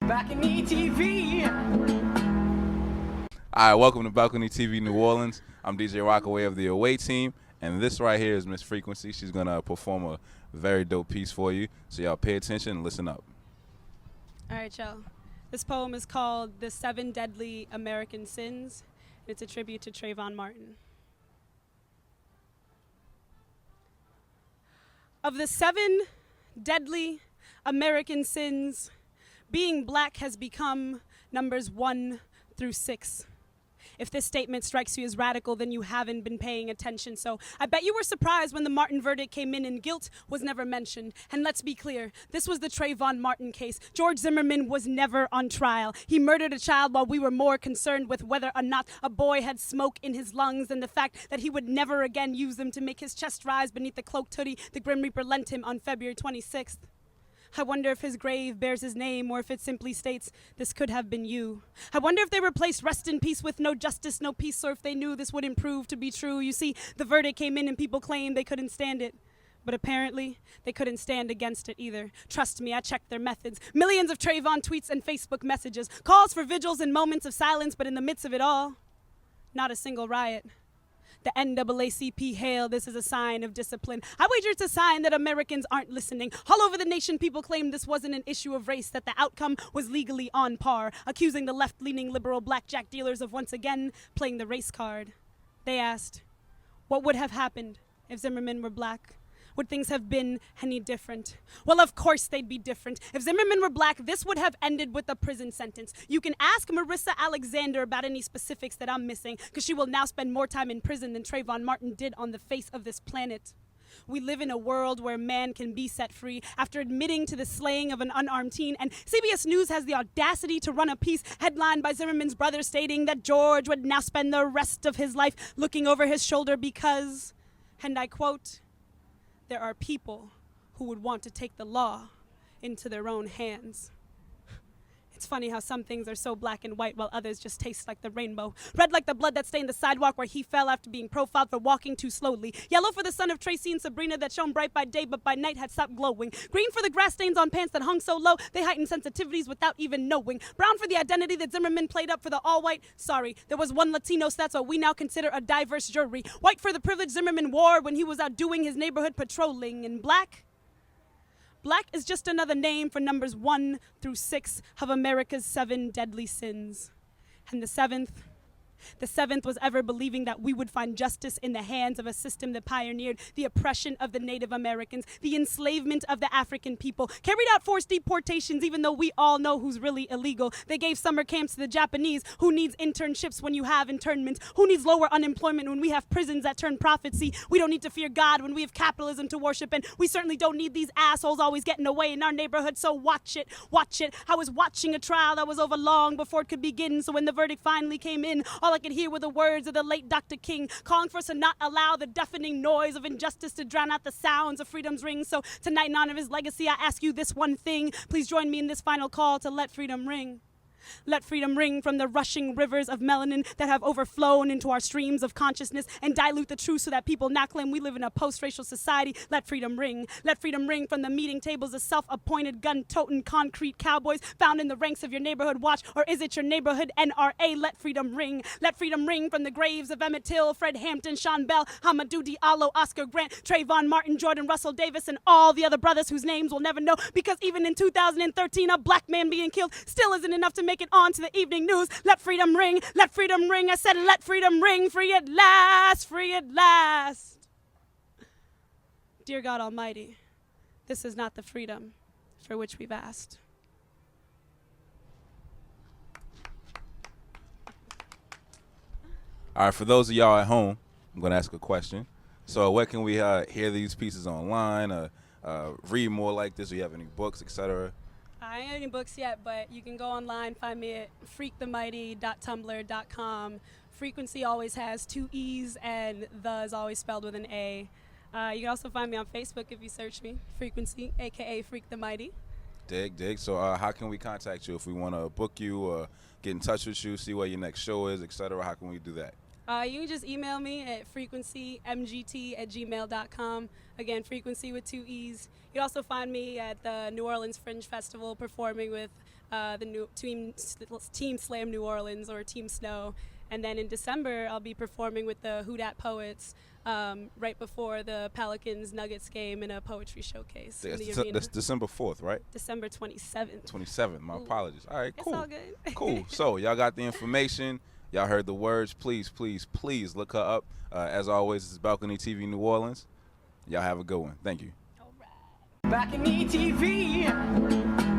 BalconyTV. All right, welcome to Balcony TV New Orleans. I'm DJ Rockaway of the away team, and this right here is Miss Frequency. She's gonna perform a very dope piece for you. So y'all pay attention and listen up. All right, y'all. This poem is called "The 7 Deadly American Sins." It's a tribute to Trayvon Martin. Of the 7 deadly American sins, being black has become numbers 1 through 6. If this statement strikes you as radical, then you haven't been paying attention. So I bet you were surprised when the Martin verdict came in and guilt was never mentioned. And let's be clear, this was the Trayvon Martin case. George Zimmerman was never on trial. He murdered a child while we were more concerned with whether or not a boy had smoke in his lungs than the fact that he would never again use them to make his chest rise beneath the cloaked hoodie the Grim Reaper lent him on February 26th. I wonder if his grave bears his name or if it simply states, "This could have been you." I wonder if they replaced "rest in peace" with "no justice, no peace," or if they knew this wouldn't prove to be true. You see, the verdict came in and people claimed they couldn't stand it. But apparently, they couldn't stand against it either. Trust me, I checked their methods. Millions of Trayvon tweets and Facebook messages, calls for vigils and moments of silence, but in the midst of it all, not a single riot. The NAACP hail this is a sign of discipline. I wager it's a sign that Americans aren't listening. All over the nation, people claim this wasn't an issue of race, that the outcome was legally on par, accusing the left-leaning liberal blackjack dealers of once again playing the race card. They asked, what would have happened if Zimmerman were black? Would things have been any different? Well, of course they'd be different. If Zimmerman were black, this would have ended with a prison sentence. You can ask Marissa Alexander about any specifics that I'm missing, because she will now spend more time in prison than Trayvon Martin did on the face of this planet. We live in a world where man can be set free after admitting to the slaying of an unarmed teen, and CBS News has the audacity to run a piece headlined by Zimmerman's brother stating that George would now spend the rest of his life looking over his shoulder because, and I quote, "There are people who would want to take the law into their own hands." It's funny how some things are so black and white while others just taste like the rainbow. Red like the blood that stained the sidewalk where he fell after being profiled for walking too slowly. Yellow for the son of Tracy and Sabrina that shone bright by day but by night had stopped glowing. Green for the grass stains on pants that hung so low they heightened sensitivities without even knowing. Brown for the identity that Zimmerman played up for the all-white. Sorry, there was one Latino, so that's what we now consider a diverse jury. White for the privilege Zimmerman wore when he was out doing his neighborhood patrolling. And black? Black is just another name for numbers 1 through 6 of America's 7 deadly sins. And the seventh was ever believing that we would find justice in the hands of a system that pioneered the oppression of the Native Americans, the enslavement of the African people, carried out forced deportations even though we all know who's really illegal. They gave summer camps to the Japanese. Who needs internships when you have internments? Who needs lower unemployment when we have prisons that turn profit? See, we don't need to fear God when we have capitalism to worship, and we certainly don't need these assholes always getting away in our neighborhood, so watch it, watch it. I was watching a trial that was over long before it could begin, so when the verdict finally came in, all I could hear were the words of the late Dr. King, calling for us to not allow the deafening noise of injustice to drown out the sounds of freedom's ring. So tonight, in honor of his legacy, I ask you this one thing. Please join me in this final call to let freedom ring. Let freedom ring from the rushing rivers of melanin that have overflown into our streams of consciousness and dilute the truth so that people now claim we live in a post-racial society. Let freedom ring. Let freedom ring from the meeting tables of self-appointed gun-toting concrete cowboys found in the ranks of your neighborhood watch, or is it your neighborhood NRA? Let freedom ring. Let freedom ring from the graves of Emmett Till, Fred Hampton, Sean Bell, Hamadou Diallo, Oscar Grant, Trayvon Martin, Jordan Russell Davis, and all the other brothers whose names we'll never know, because even in 2013, a black man being killed still isn't enough to make it on to the evening news. Let freedom ring, let freedom ring. I said let freedom ring, free at last, free at last. Dear God Almighty, this is not the freedom for which we've asked. All right, for those of y'all at home, I'm going to ask a question. So where can we hear these pieces online, read more like this? Do you have any books, etc.? I ain't have any books yet, but you can go online, find me at freakthemighty.tumblr.com. Frequency always has 2 E's, and the is always spelled with an A. You can also find me on Facebook if you search me, Frequency, a.k.a. Freak the Mighty. Dig. So how can we contact you if we want to book you or get in touch with you, see where your next show is, etc.? How can we do that? You can just email me at frequencymgt@gmail.com. Again, Frequency with 2 E's. You can also find me at the New Orleans Fringe Festival performing with the new Team Slam New Orleans or Team Snow. And then in December, I'll be performing with the Who Dat Poets right before the Pelicans Nuggets game in a poetry showcase. In the arena. That's December 4th, right? December 27th. 27th. My apologies. All right, cool. It's all good. Cool. So y'all got the information. Y'all heard the words. Please, please, please look her up. As always, this is BalconyTV New Orleans. Y'all have a good one. Thank you. All right. BalconyTV.